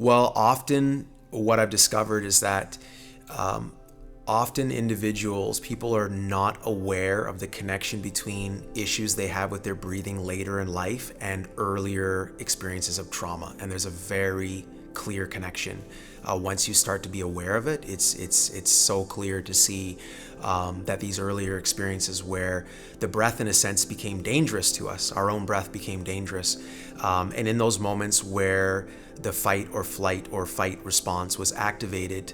Well, often what I've discovered is that often individuals, people are not aware of the connection between issues they have with their breathing later in life and earlier experiences of trauma. And there's a very clear connection. Once you start to be aware of it, it's so clear to see that these earlier experiences where the breath in a sense became dangerous to us, our own breath became dangerous. And in those moments where the fight or flight or fight response was activated,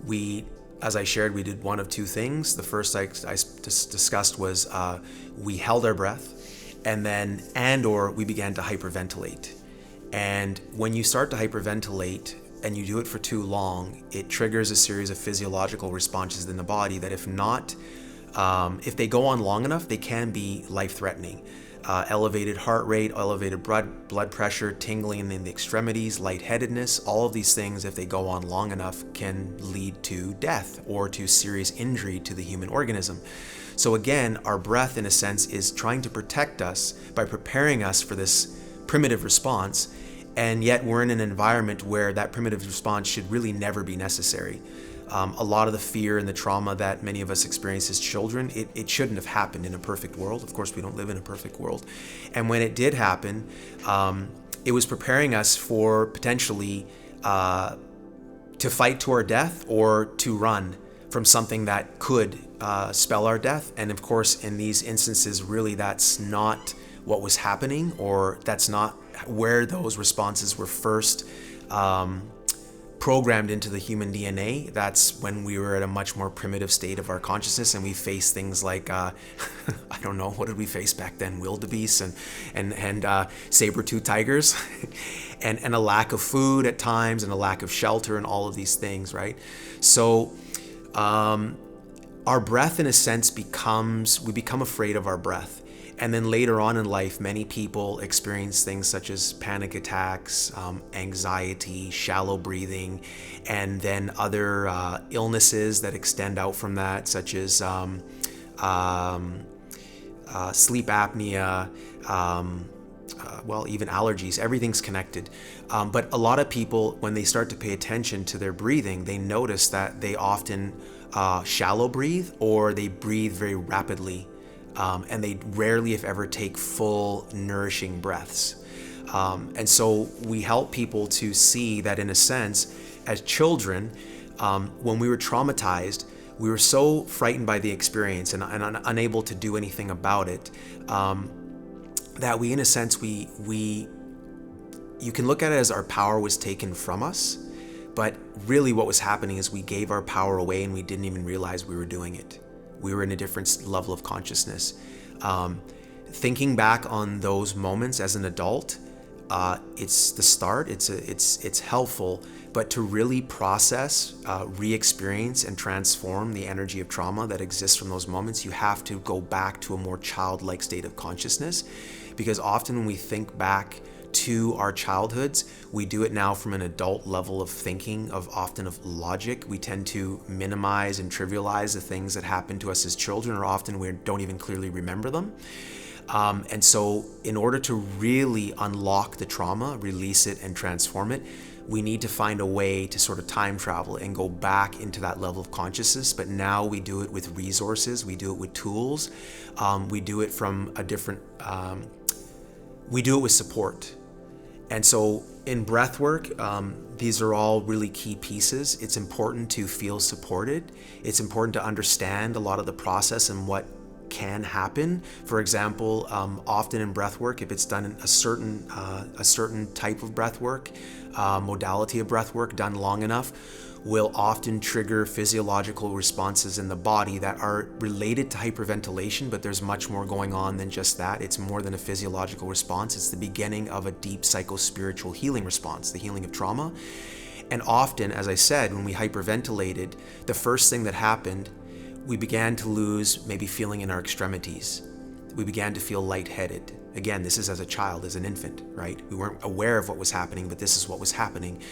we, as I shared, we did one of two things. The first I discussed was we held our breath, or we began to hyperventilate. And when you start to hyperventilate and you do it for too long, it triggers a series of physiological responses in the body that if they go on long enough, they can be life-threatening. Elevated heart rate, elevated blood pressure, tingling in the extremities, lightheadedness, all of these things, if they go on long enough, can lead to death or to serious injury to the human organism. So again, our breath, in a sense, is trying to protect us by preparing us for this primitive response, and yet we're in an environment where that primitive response should really never be necessary. A lot of the fear and the trauma that many of us experience as children, it shouldn't have happened in a perfect world. Of course, we don't live in a perfect world. And when it did happen, it was preparing us for potentially to fight to our death or to run from something that could spell our death. And of course, in these instances, really that's not what was happening, or that's not where those responses were first programmed into the human DNA. That's when we were at a much more primitive state of our consciousness, and we faced things like I don't know, what did we face back then? Wildebeests and saber-toothed tigers, and a lack of food at times, and a lack of shelter, and all of these things, right? So our breath, in a sense, we become afraid of our breath. And then later on in life, many people experience things such as panic attacks, anxiety, shallow breathing, and then other illnesses that extend out from that, such as sleep apnea, even allergies. Everything's connected. But a lot of people, when they start to pay attention to their breathing, they notice that they often shallow breathe, or they breathe very rapidly. And they rarely, if ever, take full, nourishing breaths. And so we help people to see that, in a sense, as children, when we were traumatized, we were so frightened by the experience and unable to do anything about it, that we, in a sense, you can look at it as our power was taken from us, but really what was happening is we gave our power away and we didn't even realize we were doing it. We were in a different level of consciousness. Thinking back on those moments as an adult, it's the start. It's helpful, but to really process, re-experience, and transform the energy of trauma that exists from those moments, you have to go back to a more childlike state of consciousness, because often when we think back to our childhoods, we do it now from an adult level of thinking, often of logic. We tend to minimize and trivialize the things that happen to us as children, or often we don't even clearly remember them. And so in order to really unlock the trauma, release it, and transform it, we need to find a way to sort of time travel and go back into that level of consciousness. But now we do it with resources, we do it with tools, we do it from a different, we do it with support. And so in breathwork, these are all really key pieces. It's important to feel supported. It's important to understand a lot of the process and what can happen. For example, often in breathwork, if it's done in a certain type of breathwork, modality of breathwork done long enough, will often trigger physiological responses in the body that are related to hyperventilation, but there's much more going on than just that. It's more than a physiological response. It's the beginning of a deep psycho-spiritual healing response, the healing of trauma. And often, as I said, when we hyperventilated, the first thing that happened, we began to lose maybe feeling in our extremities. We began to feel lightheaded. Again, this is as a child, as an infant, right? We weren't aware of what was happening, but this is what was happening.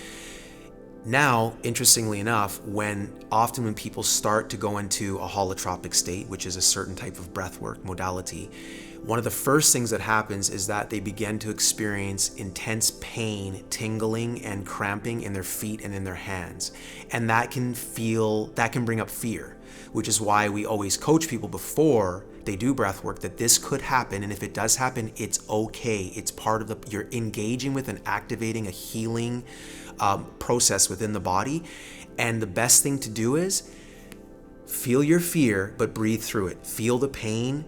Now, interestingly enough, often when people start to go into a holotropic state, which is a certain type of breathwork modality, one of the first things that happens is that they begin to experience intense pain, tingling, and cramping in their feet and in their hands. And that can bring up fear, which is why we always coach people before they do breath work that this could happen. And if it does happen, it's okay. It's part of you're engaging with and activating a healing process within the body. And the best thing to do is feel your fear, but breathe through it. Feel the pain,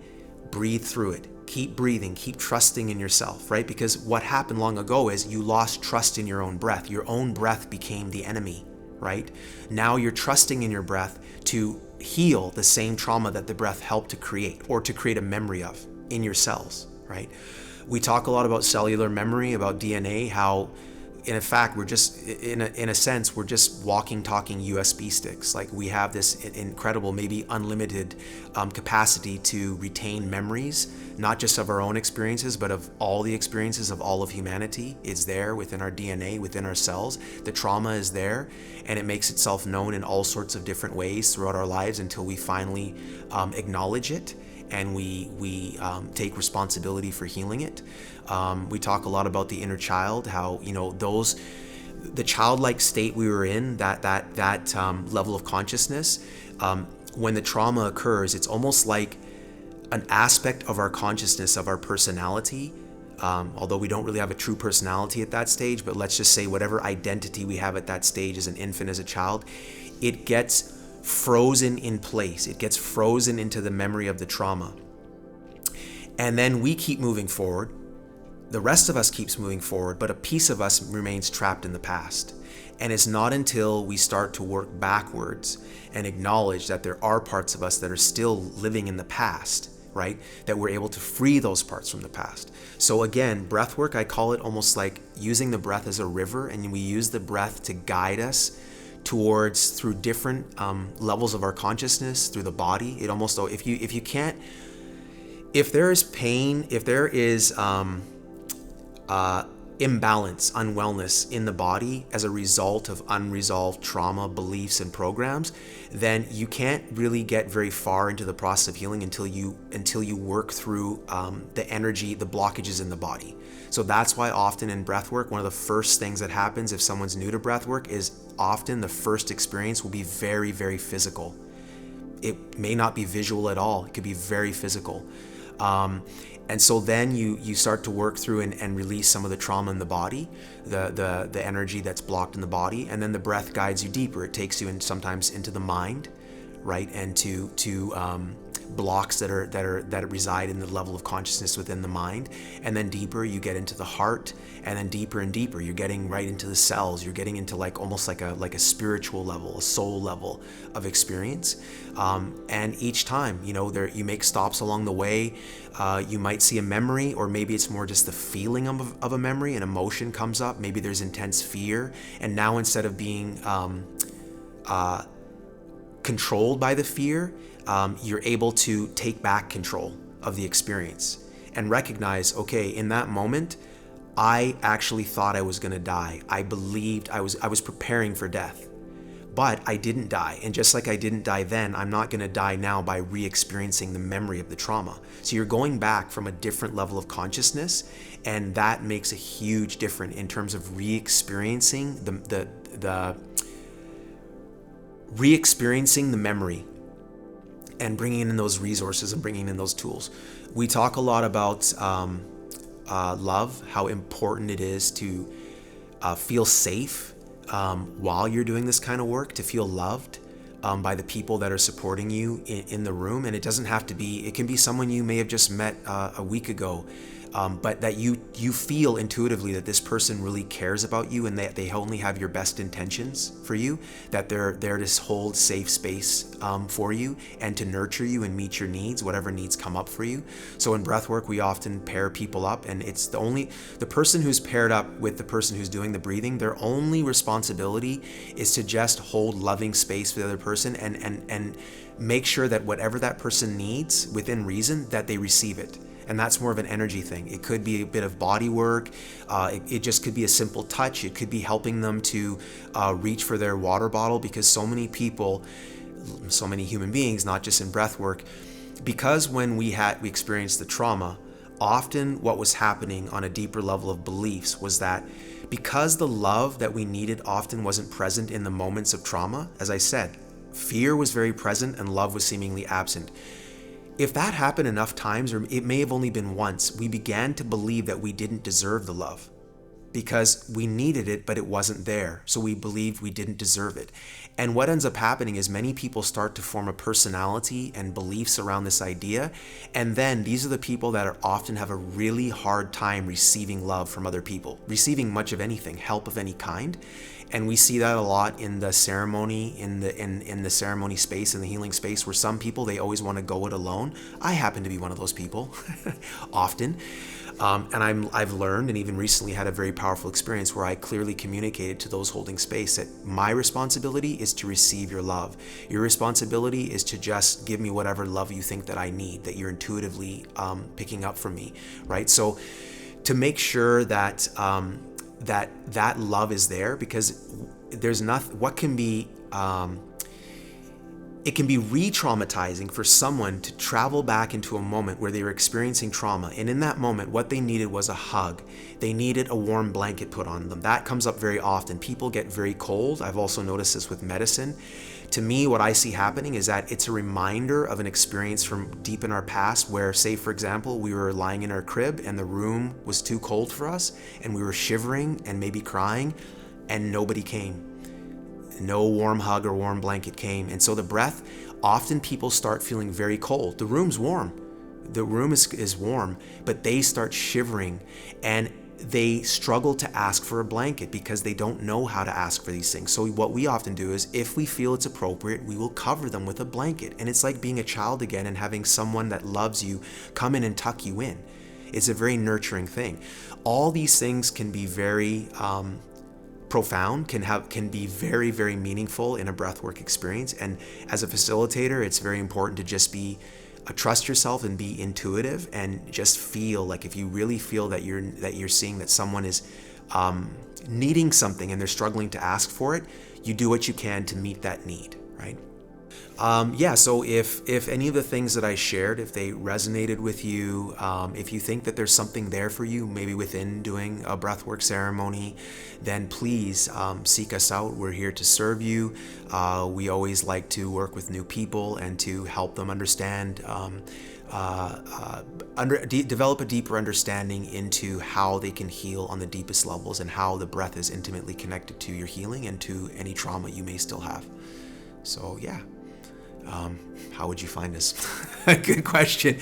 breathe through it. Keep breathing, keep trusting in yourself, right? Because what happened long ago is you lost trust in your own breath. Your own breath became the enemy, right? Now you're trusting in your breath to heal the same trauma that the breath helped to create, or to create a memory of in your cells, right? We talk a lot about cellular memory, about DNA, how in fact, we're just, in a sense, we're just walking, talking USB sticks. Like, we have this incredible, maybe unlimited capacity to retain memories, not just of our own experiences, but of all the experiences of all of humanity. It's there within our DNA, within our cells. The trauma is there, and it makes itself known in all sorts of different ways throughout our lives until we finally acknowledge it and we take responsibility for healing it. We talk a lot about the inner child, how, the childlike state we were in, that level of consciousness, when the trauma occurs, it's almost like an aspect of our consciousness, of our personality, although we don't really have a true personality at that stage, but let's just say whatever identity we have at that stage as an infant, as a child, it gets frozen in place. It gets frozen into the memory of the trauma. And then we keep moving forward. The rest of us keeps moving forward, but a piece of us remains trapped in the past. And it's not until we start to work backwards and acknowledge that there are parts of us that are still living in the past, right, that we're able to free those parts from the past. So again, breath work, I call it almost like using the breath as a river, and we use the breath to guide us through different levels of our consciousness, through the body. It almost, if there is pain, if there is imbalance, unwellness in the body as a result of unresolved trauma, beliefs, and programs, then you can't really get very far into the process of healing until you work through the energy, the blockages in the body. So that's why often in breath work, one of the first things that happens if someone's new to breath work is often the first experience will be very, very physical. It may not be visual at all. It could be very physical. And so then you start to work through and release some of the trauma in the body, the energy that's blocked in the body, and then the breath guides you deeper. It takes you sometimes into the mind, right, and to blocks that reside in the level of consciousness within the mind, and then deeper you get into the heart, and then deeper and deeper you're getting right into the cells. You're getting into almost like a spiritual level, a soul level of experience. And each time, you make stops along the way. You might see a memory, or maybe it's more just the feeling of a memory. An emotion comes up. Maybe there's intense fear, and now instead of being controlled by the fear, you're able to take back control of the experience and recognize, okay, in that moment, I actually thought I was going to die. I believed I was preparing for death, but I didn't die. And just like I didn't die then, I'm not going to die now by re-experiencing the memory of the trauma. So you're going back from a different level of consciousness, and that makes a huge difference in terms of re-experiencing the memory, and bringing in those resources and bringing in those tools. We talk a lot about love, how important it is to feel safe while you're doing this kind of work, to feel loved by the people that are supporting you in the room. And it doesn't have to be, it can be someone you may have just met a week ago, but that you feel intuitively that this person really cares about you, and that they only have your best intentions for you, that they're there to hold safe space for you and to nurture you and meet your needs, whatever needs come up for you. So in breathwork, we often pair people up, and it's the person who's paired up with the person who's doing the breathing, their only responsibility is to just hold loving space for the other person and make sure that whatever that person needs within reason, that they receive it. And that's more of an energy thing. It could be a bit of body work. It just could be a simple touch. It could be helping them to reach for their water bottle, because so many people, so many human beings, not just in breath work, because when we experienced the trauma, often what was happening on a deeper level of beliefs was that because the love that we needed often wasn't present in the moments of trauma, as I said, fear was very present and love was seemingly absent. If that happened enough times, or it may have only been once, we began to believe that we didn't deserve the love because we needed it, but it wasn't there. So we believed we didn't deserve it. And what ends up happening is many people start to form a personality and beliefs around this idea. And then these are the people that often have a really hard time receiving love from other people, receiving much of anything, help of any kind. And we see that a lot in the ceremony, in the ceremony space, in the healing space, where some people, they always want to go it alone. I happen to be one of those people, often. And I've learned, and even recently had a very powerful experience where I clearly communicated to those holding space that my responsibility is to receive your love. Your responsibility is to just give me whatever love you think that I need, that you're intuitively picking up from me, right? So to make sure that that love is there, because there's nothing, what can be, it can be re-traumatizing for someone to travel back into a moment where they were experiencing trauma. And in that moment, what they needed was a hug. They needed a warm blanket put on them. That comes up very often. People get very cold. I've also noticed this with medicine. To me, what I see happening is that it's a reminder of an experience from deep in our past where, say, for example, we were lying in our crib and the room was too cold for us and we were shivering and maybe crying and nobody came. No warm hug or warm blanket came. And so the breath, often people start feeling very cold. The room's warm. The room is warm, but they start shivering and they struggle to ask for a blanket because they don't know how to ask for these things. So what we often do is, if we feel it's appropriate, we will cover them with a blanket. And it's like being a child again and having someone that loves you come in and tuck you in. It's a very nurturing thing. All these things can be very profound, can be very, very meaningful in a breathwork experience. And as a facilitator, it's very important to just be trust yourself and be intuitive and just feel like, if you really feel that you're seeing that someone is needing something and they're struggling to ask for it, you do what you can to meet that need, right? So if any of the things that I shared, if they resonated with you, if you think that there's something there for you, maybe within doing a breathwork ceremony, then please seek us out. We're here to serve you. We always like to work with new people and to help them understand, develop a deeper understanding into how they can heal on the deepest levels and how the breath is intimately connected to your healing and to any trauma you may still have. So yeah. How would you find us? Good question.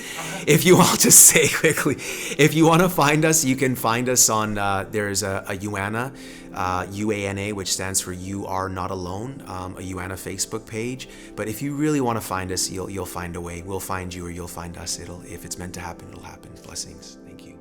If you want to say quickly, if you want to find us, you can find us on, there's a UANA, UANA, which stands for You Are Not Alone, a UANA Facebook page. But if you really want to find us, you'll find a way. We'll find you or you'll find us. If it's meant to happen, it'll happen. Blessings. Thank you.